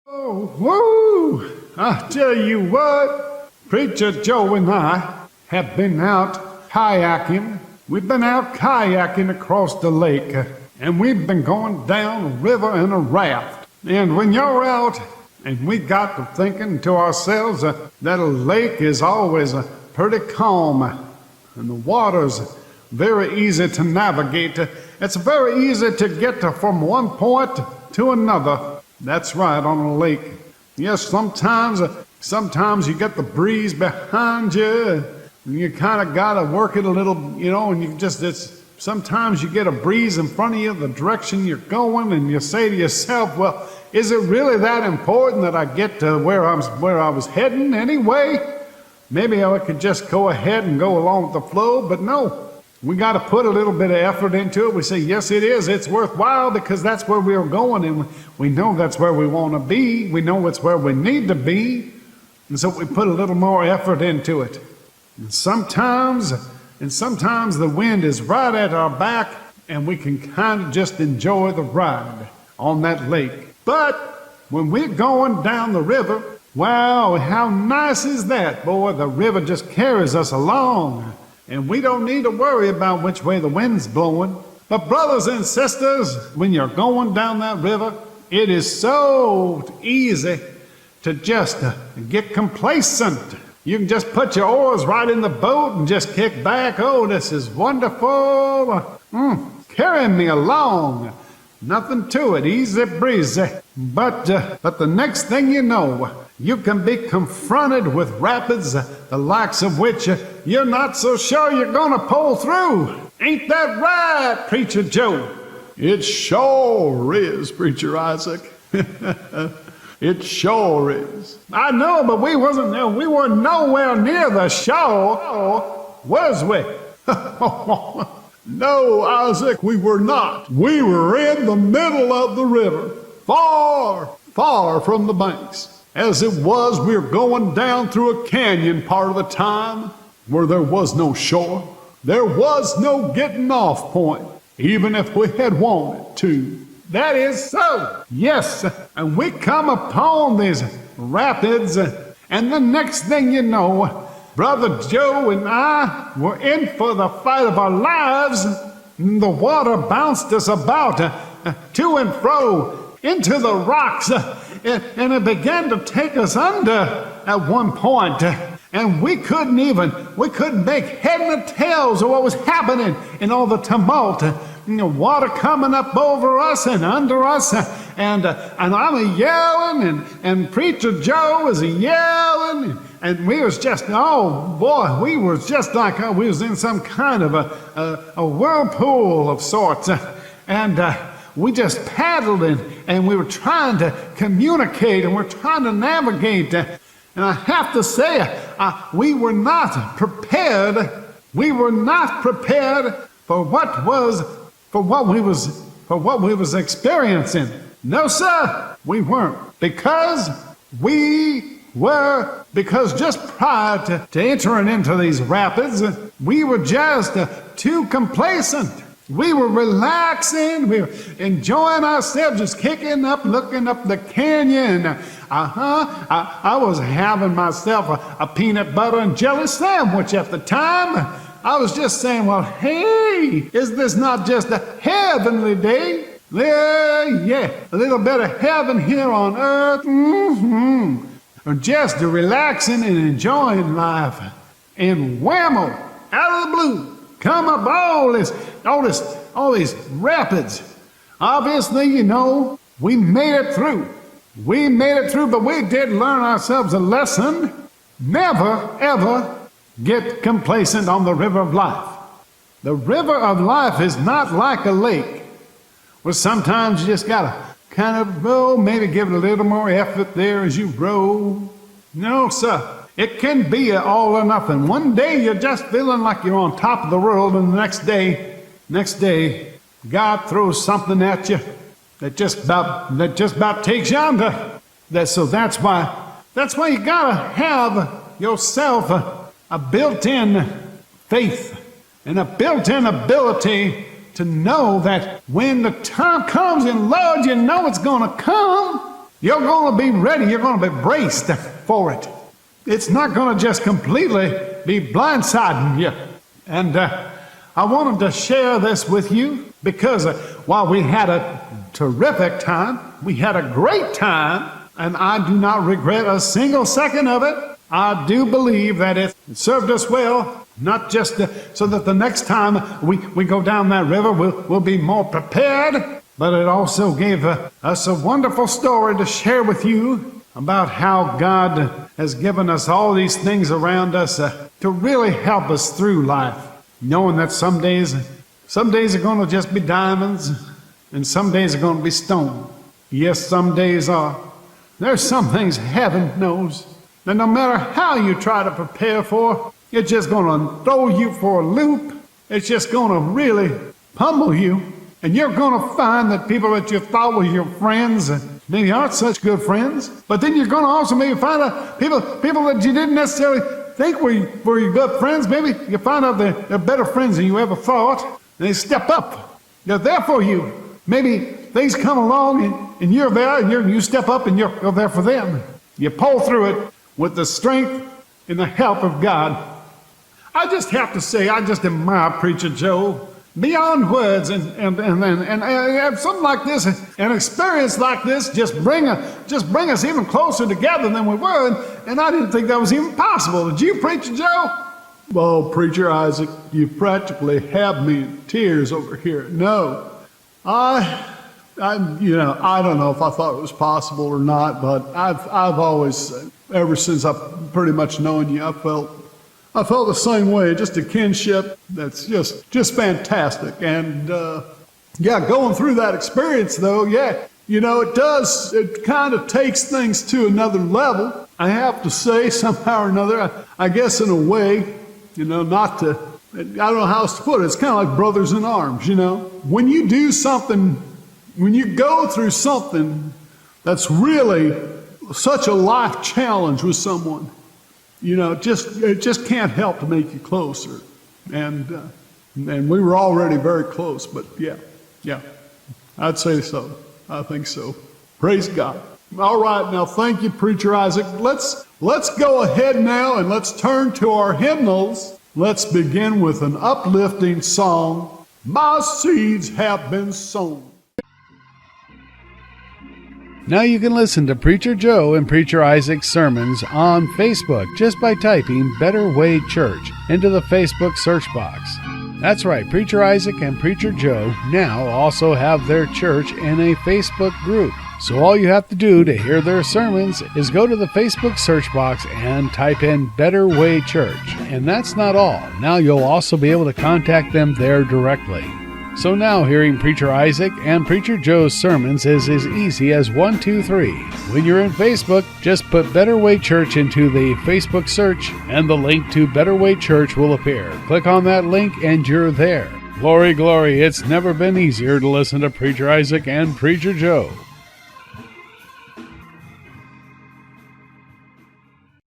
Oh, woo! I tell you what, Preacher Joe and I have been out kayaking. We've been out kayaking across the lake, and we've been going down a river in a raft. And when you're out, and we got to thinking to ourselves that a lake is always pretty calm, and the water's very easy to navigate. It's very easy to get from one point to another. That's right, on a lake. Yes, sometimes you get the breeze behind you, and you kind of got to work it a little, and sometimes you get a breeze in front of you, the direction you're going, and you say to yourself, well, is it really that important that I get to where I was heading anyway? Maybe I could just go ahead and go along with the flow, but no. We got to put a little bit of effort into it. We say, yes, it is. It's worthwhile because that's where we're going, and we know that's where we want to be. We know it's where we need to be, and so we put a little more effort into it. And sometimes the wind is right at our back, and we can kind of just enjoy the ride on that lake. But when we're going down the river, wow, how nice is that, boy? The river just carries us along. And we don't need to worry about which way the wind's blowing. But brothers and sisters, when you're going down that river, it is so easy to just get complacent. You can just put your oars right in the boat and just kick back. Oh, this is wonderful. Carry me along. Nothing to it, easy breezy. But the next thing you know, you can be confronted with rapids, the likes of which you're not so sure you're going to pull through. Ain't that right, Preacher Joe? It sure is, Preacher Isaac. It sure is. I know, but we weren't nowhere near the shore, was we? No, Isaac, we were not. We were in the middle of the river, far, far from the banks. As it was, we were going down through a canyon part of the time where there was no shore. There was no getting off point, even if we had wanted to. That is so. Yes, and we come upon these rapids, and the next thing you know, Brother Joe and I were in for the fight of our lives. The water bounced us about to and fro into the rocks, and it began to take us under at one point. And we couldn't make head and tails of what was happening in all the tumult. Water coming up over us and under us, and I'm yelling, and Preacher Joe is yelling, and we was just, oh boy, we was just like we was in some kind of a whirlpool of sorts, and we just paddled and we were trying to communicate and we're trying to navigate, and I have to say, we were not prepared. We were not prepared for what we was experiencing. No, sir, we weren't, because just prior to entering into these rapids, we were just too complacent. We were relaxing, we were enjoying ourselves, just kicking up, looking up the canyon. I was having myself a peanut butter and jelly sandwich at the time. I was just saying, well, hey, is this not just a heavenly day? Yeah, a little bit of heaven here on earth. Or just relaxing and enjoying life. And whammo, out of the blue, come up all these rapids. Obviously, we made it through. We made it through, but we did learn ourselves a lesson. Never, ever get complacent on the river of life. The river of life is not like a lake, where sometimes you just gotta kind of row, maybe give it a little more effort there as you row. No, sir. It can be all or nothing. One day you're just feeling like you're on top of the world, and the next day, God throws something at you that just about takes you under. So that's why you gotta have yourself a built-in faith and a built-in ability to know that when the time comes, and Lord, you know it's gonna come, You're going to be ready. You're going to be braced for it. It's not going to just completely be blindsiding you. And I wanted to share this with you because while we had a terrific time, we had a great time, and I do not regret a single second of it. I do believe that it served us well, not just so that the next time we go down that river, we'll be more prepared, but it also gave us a wonderful story to share with you about how God has given us all these things around us to really help us through life, knowing that some days are going to just be diamonds, and some days are going to be stone. Yes, some days are. There's some things heaven knows that no matter how you try to prepare for, it's just going to throw you for a loop. It's just going to really pummel you. And you're going to find that people that you thought were your friends maybe aren't such good friends. But then you're going to also maybe find out people that you didn't necessarily think were your good friends. Maybe you find out they're better friends than you ever thought. They step up. They're there for you. Maybe things come along and you're there and you step up and you're there for them. You pull through it with the strength and the help of God. I just have to say, I just admire Preacher Joe beyond words, and something like this, an experience like this, just bring us even closer together than we were, and I didn't think that was even possible. Did you, Preacher Joe? Well, Preacher Isaac, you practically have me in tears over here. No, I don't know if I thought it was possible or not, but I've always, ever since I've pretty much known you, I felt the same way, just a kinship that's just fantastic. And going through that experience though, it kind of takes things to another level. I have to say, somehow or another, I guess in a way, I don't know how else to put it. It's kind of like brothers in arms, When you do something, when you go through something that's really such a life challenge with someone, it just can't help to make you closer. And we were already very close, but yeah, I'd say so. I think so. Praise God. All right, now thank you, Preacher Isaac. Let's go ahead now and let's turn to our hymnals. Let's begin with an uplifting song, My Seeds Have Been Sown. Now you can listen to Preacher Joe and Preacher Isaac's sermons on Facebook just by typing Better Way Church into the Facebook search box. That's right, Preacher Isaac and Preacher Joe now also have their church in a Facebook group. So all you have to do to hear their sermons is go to the Facebook search box and type in Better Way Church. And that's not all. Now you'll also be able to contact them there directly. So now hearing Preacher Isaac and Preacher Joe's sermons is as easy as 1, 2, 3. When you're in Facebook, just put Better Way Church into the Facebook search and the link to Better Way Church will appear. Click on that link and you're there. Glory, glory, it's never been easier to listen to Preacher Isaac and Preacher Joe.